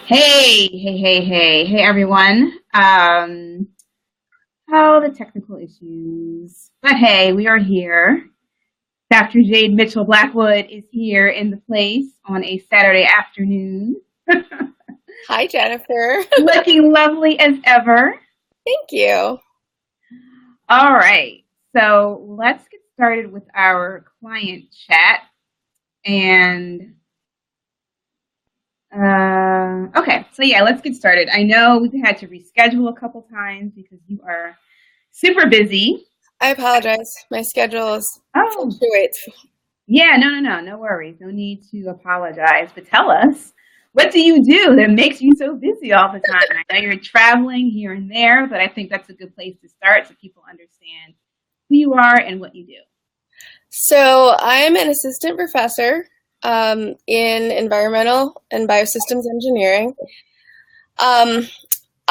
Hey, everyone. The technical issues. But hey, we are here. Dr. Jade Mitchell Blackwood is here in the place on a Saturday afternoon. Hi, Jennifer. Looking lovely as ever. Thank you. All right. So let's get started with our client chat. And okay, so yeah, let's get started. I know we've had to reschedule a couple times because you are super busy. I apologize. My schedule is fluctuates. Yeah, no worries. No need to apologize. But tell us, what do you do that makes you so busy all the time? I know you're traveling here and there, but I think that's a good place to start so people understand who you are and what you do. So I'm an assistant professor in environmental and biosystems engineering.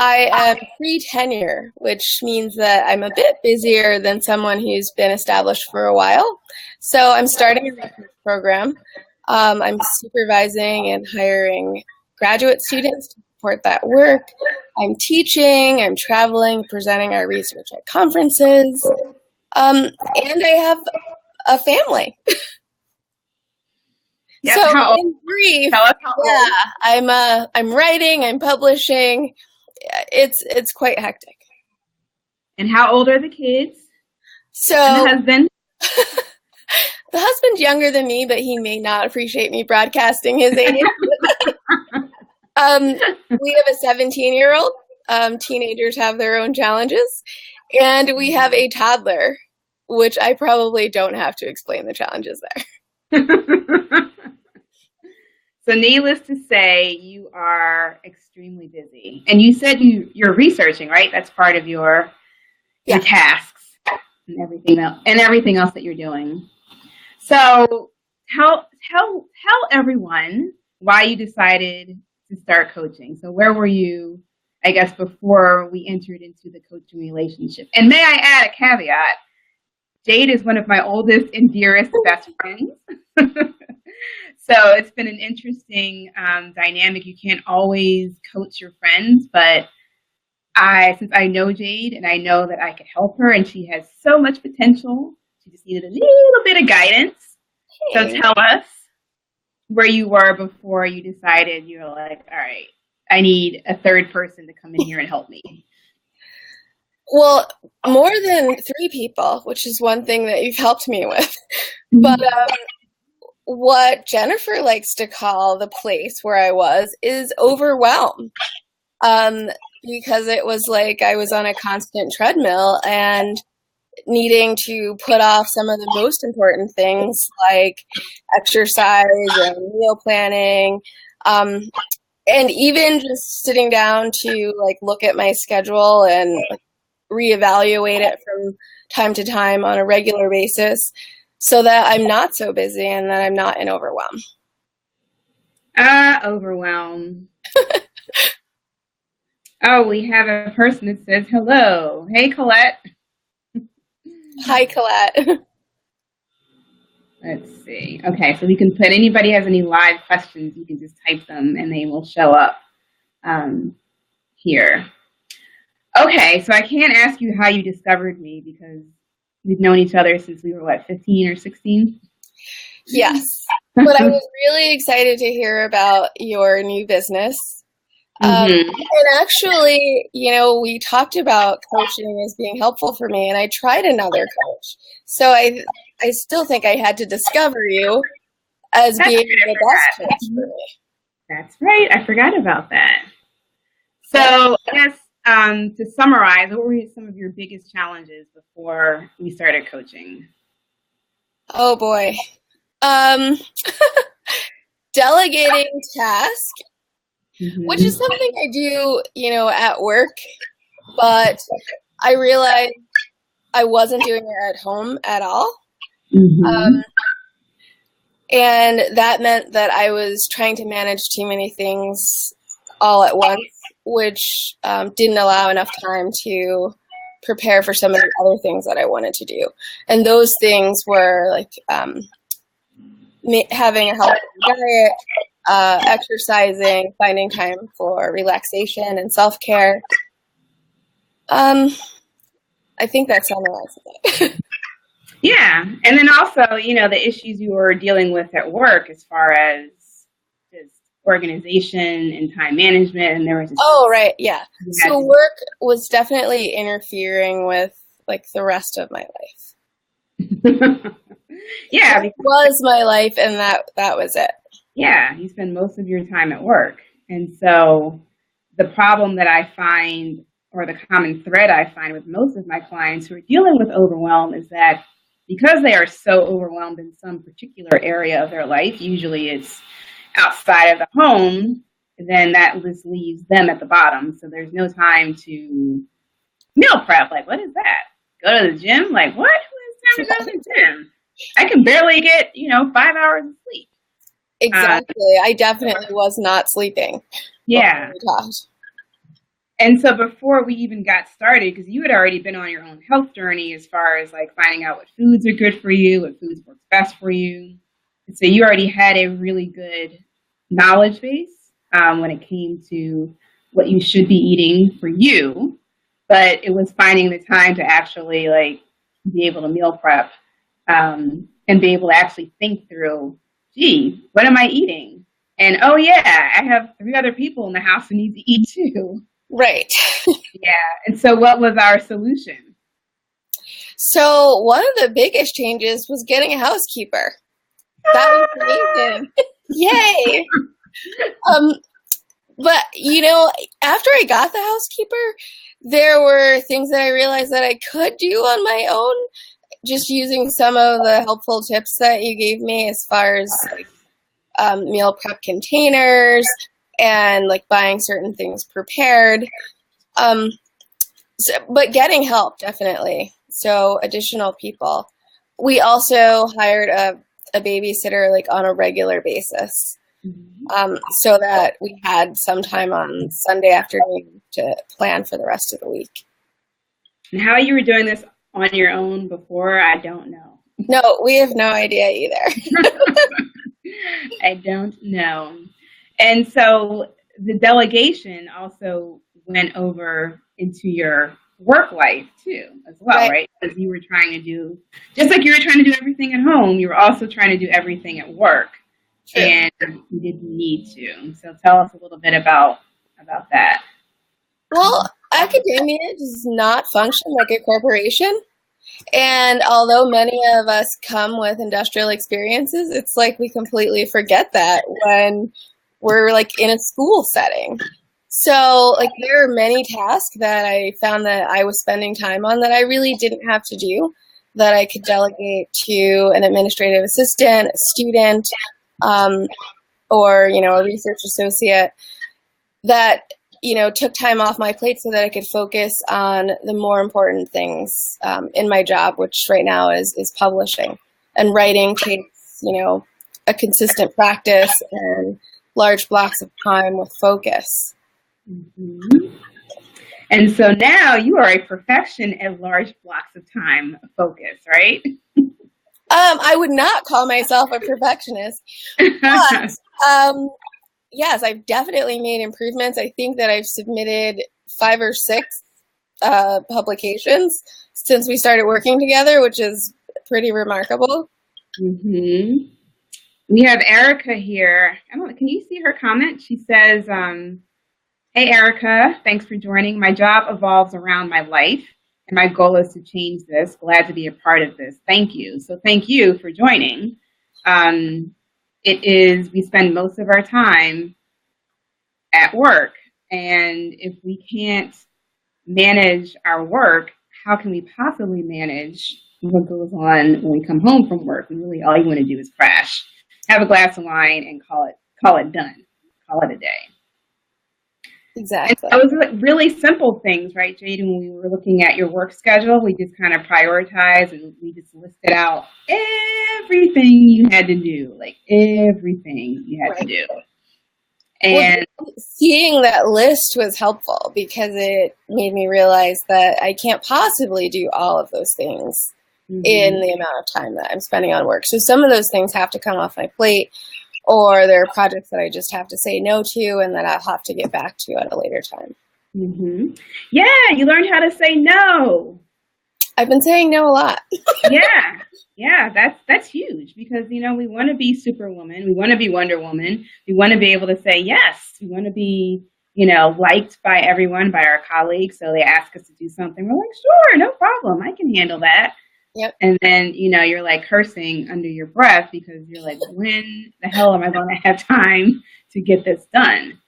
I am pre-tenure, which means that I'm a bit busier than someone who's been established for a while. So I'm starting a research program. I'm supervising and hiring graduate students to support that work. I'm teaching, I'm traveling, presenting our research at conferences, and I have a family. Yes, so in brief, I'm writing, I'm publishing. It's quite hectic. And how old are the kids? So and the husband? The husband's younger than me, but he may not appreciate me broadcasting his age. We have a 17-year-old. Teenagers have their own challenges. And we have a toddler, which I probably don't have to explain the challenges there. So needless to say, you are extremely busy. And you said you're researching, right? That's part of your tasks and everything else that you're doing. So tell everyone why you decided to start coaching. So where were you, I guess, before we entered into the coaching relationship? And may I add a caveat? Jade is one of my oldest and dearest best friends. So it's been an interesting dynamic. You can't always coach your friends, but since I know Jade and I know that I could help her and she has so much potential, she just needed a little bit of guidance. Hey. So tell us where you were before you decided you were like, all right, I need a third person to come in here and help me. Well, more than 3 people, which is one thing that you've helped me with. But what Jennifer likes to call the place where I was is overwhelmed. Because it was like I was on a constant treadmill and needing to put off some of the most important things like exercise and meal planning. And even just sitting down to like look at my schedule and reevaluate it from time to time on a regular basis so that I'm not so busy and that I'm not in overwhelm. Overwhelm. Oh, we have a person that says hello. Hey, Collette. Hi, Colette. Let's see. Okay, so we can put, anybody has any live questions, you can just type them and they will show up here. Okay, so I can't ask you how you discovered me because we've known each other since we were, 15 or 16? Yes, but I was really excited to hear about your new business. And actually, we talked about coaching as being helpful for me, and I tried another coach. So I still think I had to discover you as being the best coach for me. That's right. I forgot about that. So I guess to summarize, what were some of your biggest challenges before we started coaching? Oh, boy. Delegating tasks. Which is something I do, at work, but I realized I wasn't doing it at home at all. And that meant that I was trying to manage too many things all at once, which didn't allow enough time to prepare for some of the other things that I wanted to do. And those things were like having a healthy diet, exercising, finding time for relaxation and self-care. I think that summarizes it. Yeah. And then also, you know, the issues you were dealing with at work as far as just organization and time management. And there was Right. Yeah. So work was definitely interfering with like the rest of my life. Yeah. It was my life, and that was it. Yeah. You spend most of your time at work. And so the problem that I find, or the common thread I find with most of my clients who are dealing with overwhelm, is that because they are so overwhelmed in some particular area of their life, usually it's outside of the home, then that just leaves them at the bottom. So there's no time to meal prep. Like, what is that? Go to the gym? Like, what? Who has time to go to the gym? I can barely get, 5 hours of sleep. Exactly. I definitely was not sleeping. Yeah. And so before we even got started, because you had already been on your own health journey as far as like finding out what foods are good for you, what foods work best for you. And so you already had a really good knowledge base when it came to what you should be eating for you. But it was finding the time to actually like be able to meal prep and be able to actually think through, gee, what am I eating? And, oh, yeah, I have 3 other people in the house who need to eat too. Right. Yeah. And so what was our solution? So one of the biggest changes was getting a housekeeper. That was amazing. Yay. But, after I got the housekeeper, there were things that I realized that I could do on my own, just using some of the helpful tips that you gave me as far as meal prep containers and like buying certain things prepared. But getting help, definitely. So additional people. We also hired a babysitter like on a regular basis. So that we had some time on Sunday afternoon to plan for the rest of the week. And how you were doing this on your own before, I don't know. No, we have no idea either. I don't know. And so the delegation also went over into your work life too, as well, right? Because you were trying to do, just like you were trying to do everything at home, you were also trying to do everything at work. True. And you didn't need to. So tell us a little bit about that. Well, academia does not function like a corporation. And although many of us come with industrial experiences, it's like we completely forget that when we're like in a school setting. So like there are many tasks that I found that I was spending time on that I really didn't have to do, that I could delegate to an administrative assistant, a student, or, a research associate that, took time off my plate so that I could focus on the more important things in my job, which right now is publishing. And writing takes, a consistent practice and large blocks of time with focus. Mm-hmm. And so now you are a perfection at large blocks of time focus, right? I would not call myself a perfectionist, but yes, I've definitely made improvements. I think that I've submitted 5 or 6 publications since we started working together, which is pretty remarkable. Mm-hmm. We have Erica here. Can you see her comment? She says, hey, Erica, thanks for joining. My job evolves around my life, and my goal is to change this. Glad to be a part of this. Thank you. So thank you for joining. We spend most of our time at work, and if we can't manage our work, how can we possibly manage what goes on when we come home from work? And really all you want to do is crash, have a glass of wine, and call it done. Call it a day. Exactly. And those are really simple things, right, Jade? When we were looking at your work schedule, we just kind of prioritized and we just listed out everything you had to do, like everything you had to do. And seeing that list was helpful because it made me realize that I can't possibly do all of those things in the amount of time that I'm spending on work. So some of those things have to come off my plate, or there are projects that I just have to say no to and that I'll have to get back to at a later time. Mm-hmm. Yeah, you learned how to say no. I've been saying no a lot. Yeah, that's huge because, we want to be Superwoman. We want to be Wonder Woman. We want to be able to say yes. We want to be, liked by everyone, by our colleagues. So they ask us to do something. We're like, sure, no problem. I can handle that. Yep. And then, you're like cursing under your breath because you're like, when the hell am I going to have time to get this done?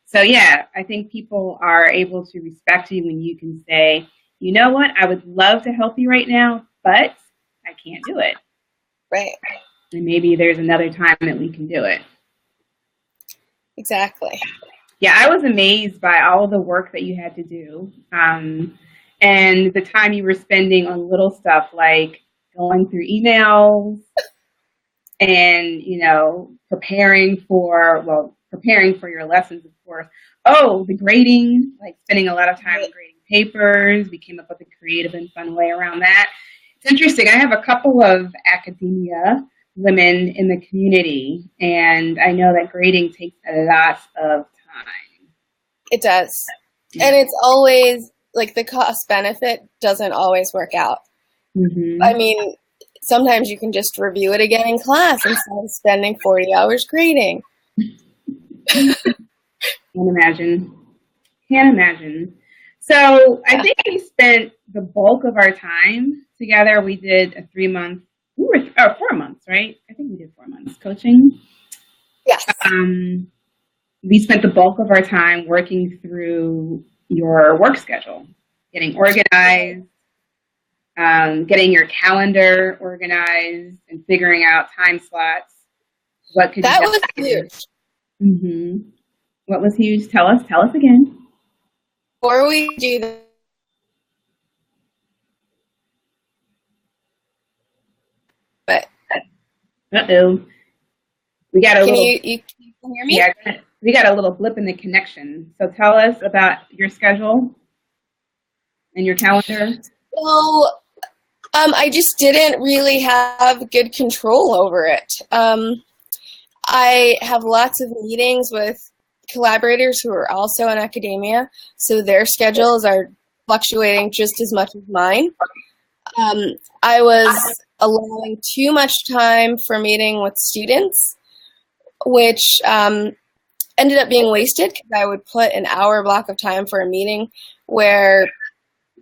So, yeah, I think people are able to respect you when you can say, you know what, I would love to help you right now, but I can't do it. Right. And maybe there's another time that we can do it. Exactly. Yeah, I was amazed by all the work that you had to do. And the time you were spending on little stuff like going through emails and, preparing for your lessons, of course. Oh, the grading, like spending a lot of time grading papers. We came up with a creative and fun way around that. It's interesting. I have a couple of academia women in the community, and I know that grading takes a lot of time. It does. Yeah. And it's always, like, the cost benefit doesn't always work out. Mm-hmm. I mean, sometimes you can just review it again in class instead of spending 40 hours grading. Can't imagine. So I think we spent the bulk of our time together. We did a 3-month, 4 months, right? I think we did 4 months coaching. Yes. We spent the bulk of our time working through your work schedule, getting organized, getting your calendar organized, and figuring out time slots. That was huge. Mm-hmm. What was huge? Tell us again. Before we do that, but we got a little. You can hear me? Yeah, we got a little blip in the connection. So tell us about your schedule and your calendar. So, I just didn't really have good control over it. I have lots of meetings with collaborators who are also in academia, so their schedules are fluctuating just as much as mine. I was allowing too much time for meeting with students, which ended up being wasted because I would put an hour block of time for a meeting where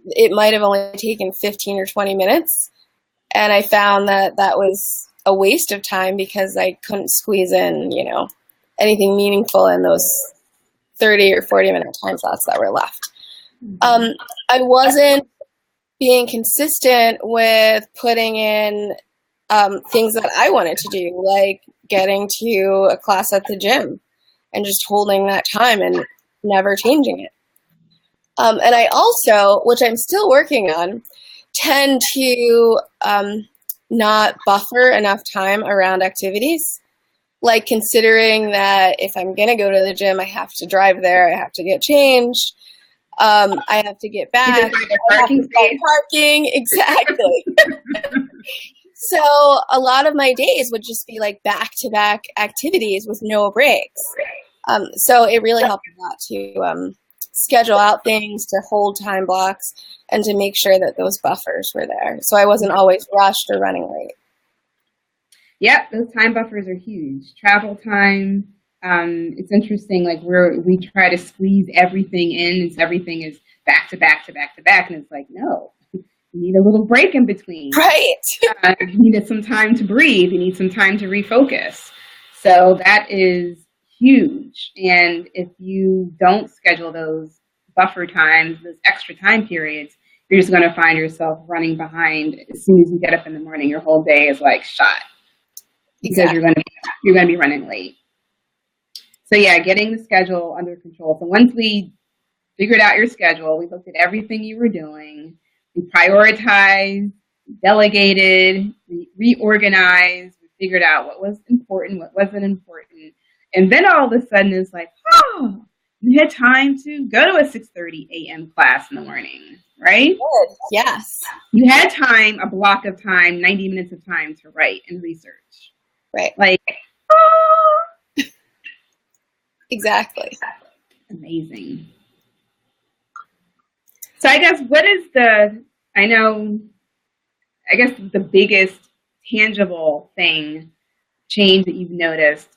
it might have only taken 15 or 20 minutes. And I found that was a waste of time because I couldn't squeeze in, anything meaningful in those 30 or 40-minute time slots that were left. I wasn't being consistent with putting in things that I wanted to do, like getting to a class at the gym and just holding that time and never changing it. And I also, which I'm still working on, tend to not buffer enough time around activities. Like considering that if I'm going to go to the gym, I have to drive there, I have to get changed, I have to get back, parking, exactly. So a lot of my days would just be like back-to-back activities with no breaks. So it really helped a lot to schedule out things, to hold time blocks, and to make sure that those buffers were there. So I wasn't always rushed or running late. Yep, those time buffers are huge. Travel time. It's interesting, like we try to squeeze everything in, and so everything is back to back to back to back, and it's like, no, you need a little break in between. Right. You need some time to breathe. You need some time to refocus. So that is huge. And if you don't schedule those buffer times, those extra time periods, you're just going to find yourself running behind. As soon as you get up in the morning, your whole day is like shot. Because you're going to be running late. So yeah, getting the schedule under control. So once we figured out your schedule, we looked at everything you were doing, we prioritized, delegated, we reorganized, we figured out what was important, what wasn't important. And then all of a sudden it's like, oh, you had time to go to a 6:30 a.m. class in the morning, right? Good. Yes. You had time, a block of time, 90 minutes of time to write and research. Right. Like, oh, Exactly. Amazing. So I guess the biggest tangible change that you've noticed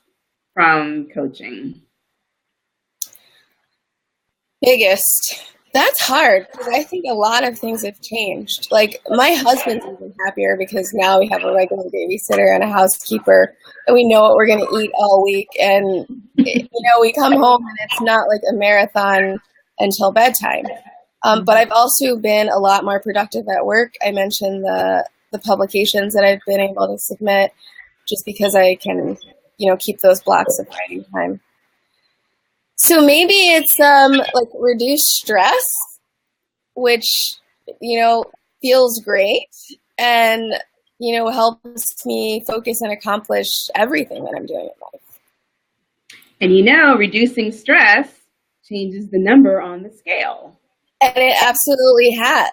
from coaching? Biggest. That's hard because I think a lot of things have changed. Like my husband's even happier because now we have a regular babysitter and a housekeeper, and we know what we're going to eat all week. And we come home and it's not like a marathon until bedtime. But I've also been a lot more productive at work. I mentioned the publications that I've been able to submit just because I can, keep those blocks of writing time. So maybe it's like reduced stress, which, feels great and, helps me focus and accomplish everything that I'm doing in life. And reducing stress changes the number on the scale. And it absolutely has.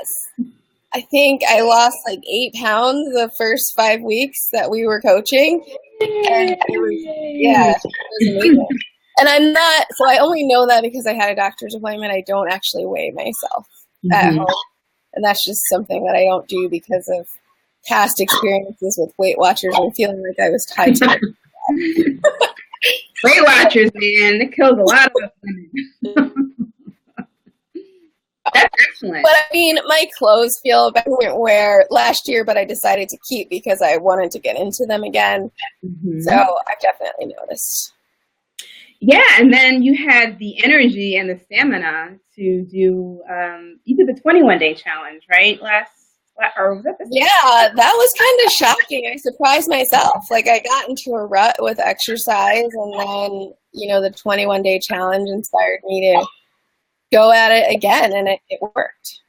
I think I lost like 8 pounds the first 5 weeks that we were coaching. And it was amazing. And I'm not, so I only know that because I had a doctor's appointment. I don't actually weigh myself at home. And that's just something that I don't do because of past experiences with Weight Watchers and feeling like I was tied to it. Weight Watchers, man, it kills a lot of us women. That's excellent. But I mean, my clothes feel better wear last year, but I decided to keep because I wanted to get into them again. So I've definitely noticed. Yeah, and then you had the energy and the stamina to do, you did the 21-day challenge, right? Or was that this Yeah, that was kind of shocking. I surprised myself. Like, I got into a rut with exercise, and then, the 21-day challenge inspired me to go at it again, and it worked.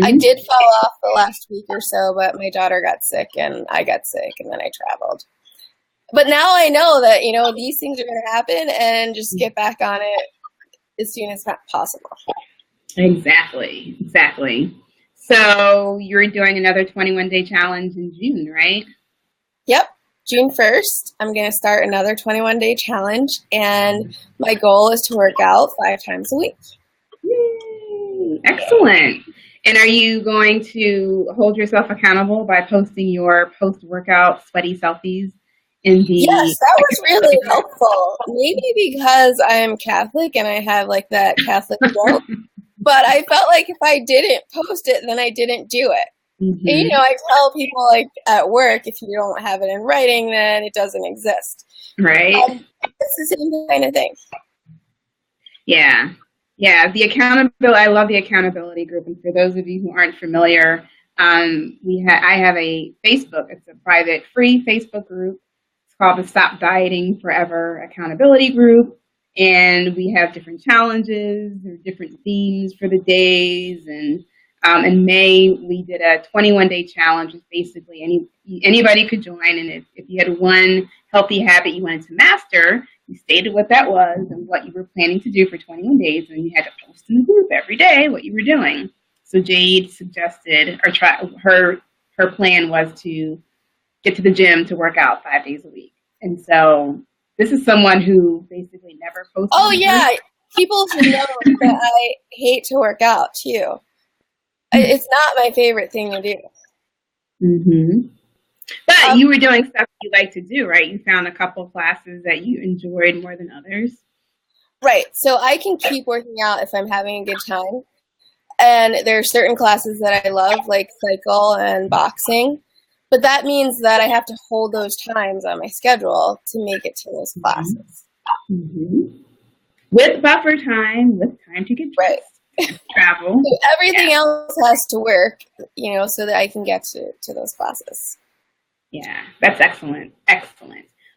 I did fall off the last week or so, but my daughter got sick, and I got sick, and then I traveled. But now I know that, these things are going to happen and just get back on it as soon as possible. Exactly. So you're doing another 21-day challenge in June, right? Yep. June 1st, I'm going to start another 21-day challenge, and my goal is to work out 5 times a week. Yay! Excellent. And are you going to hold yourself accountable by posting your post-workout sweaty selfies? Yes, that was really helpful. Maybe because I'm Catholic and I have like that Catholic guilt, but I felt like if I didn't post it, then I didn't do it. And, I tell people like at work, if you don't have it in writing, then it doesn't exist. Right. It's the same kind of thing. Yeah. The accountability. I love the accountability group. And for those of you who aren't familiar, I have a Facebook. It's a private, free Facebook group. Called the Stop Dieting Forever Accountability Group. And we have different challenges or different themes for the days. And in May, we did a 21-day challenge, which basically anybody could join. And if you had one healthy habit you wanted to master, you stated what that was and what you were planning to do for 21 days. And you had to post in the group every day what you were doing. So Jade suggested, her plan was to get to the gym to work out 5 days a week. And so this is someone who basically never posted. Oh, yeah. People should know that I hate to work out, too. It's not my favorite thing to do. But you were doing stuff you like to do, right? You found a couple classes that you enjoyed more than others. Right. So I can keep working out if I'm having a good time. And there are certain classes that I love, like cycle and boxing. But that means that I have to hold those times on my schedule to make it to those classes. With buffer time, with time to get dressed, travel. So everything else has to work, so that I can get to those classes. Yeah, that's excellent.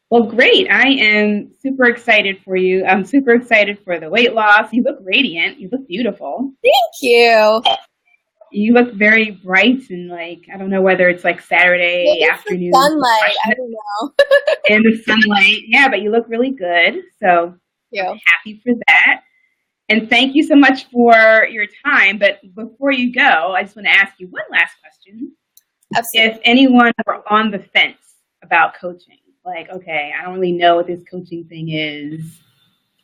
Well, great. I am super excited for you. I'm super excited for the weight loss. You look radiant. You look beautiful. Thank you. You look very bright and I don't know whether it's like Saturday afternoon. Sunlight, I don't know. In the sunlight. Yeah, but you look really good. So I'm happy for that. And thank you so much for your time. But before you go, I just want to ask you one last question. Absolutely. If anyone were on the fence about coaching, like, okay, I don't really know what this coaching thing is.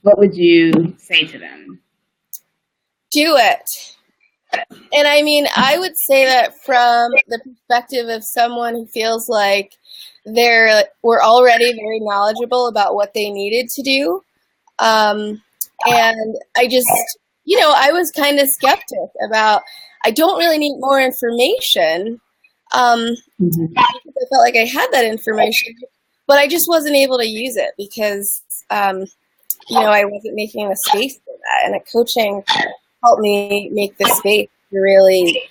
what would you say to them? Do it. And I mean, I would say that from the perspective of someone who feels like we're already very knowledgeable about what they needed to do. And I just, I was kind of skeptic about, I don't really need more information. Because I felt like I had that information, but I just wasn't able to use it because, I wasn't making the space for that. And coaching helped me make the space to really,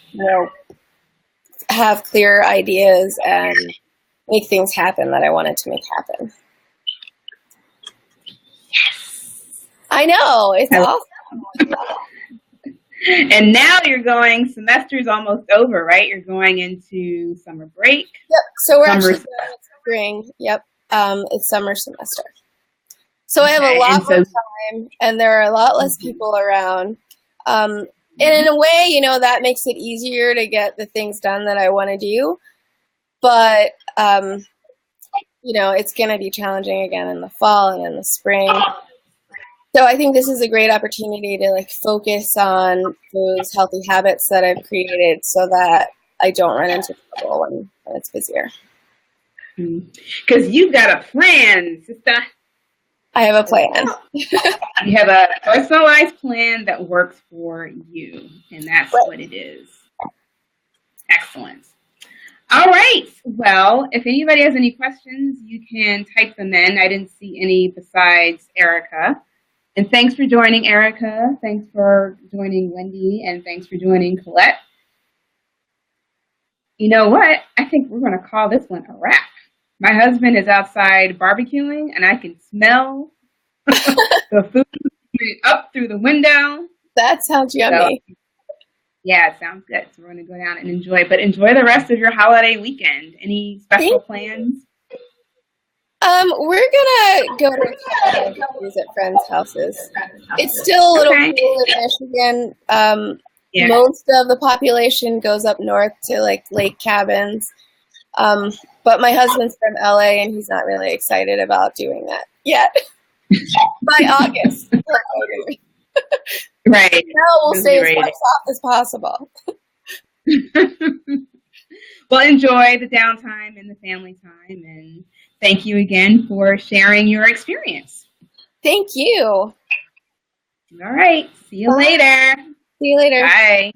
have clear ideas and make things happen that I wanted to make happen. I know, it's awesome. And now semester's almost over, right? You're going into summer break. Yep, so we're actually going into spring. Yep, it's summer semester. So I have a lot more time, and there are a lot less people around. And in a way, that makes it easier to get the things done that I want to do. But, it's going to be challenging again in the fall and in the spring. So I think this is a great opportunity to focus on those healthy habits that I've created so that I don't run into trouble when it's busier. Because you've got a plan, sister. I have a plan. You have a personalized plan that works for you, and that's what it is. Excellent. All right. Well, if anybody has any questions, you can type them in. I didn't see any besides Erica. And thanks for joining, Erica. Thanks for joining, Wendy. And thanks for joining, Colette. You know what? I think we're going to call this one a wrap. My husband is outside barbecuing, and I can smell the food up through the window. That sounds yummy. So, yeah, it sounds good. So we're going to go down and enjoy. But enjoy the rest of your holiday weekend. Any special plans? We're gonna go to visit friends' houses. It's still a little cool in Michigan. Most of the population goes up north to lake cabins. But my husband's from LA and he's not really excited about doing that yet. By August. Right. Now we'll stay as far off as possible. Well, enjoy the downtime and the family time, and thank you again for sharing your experience. Thank you. All right. See you later. See you later. Bye.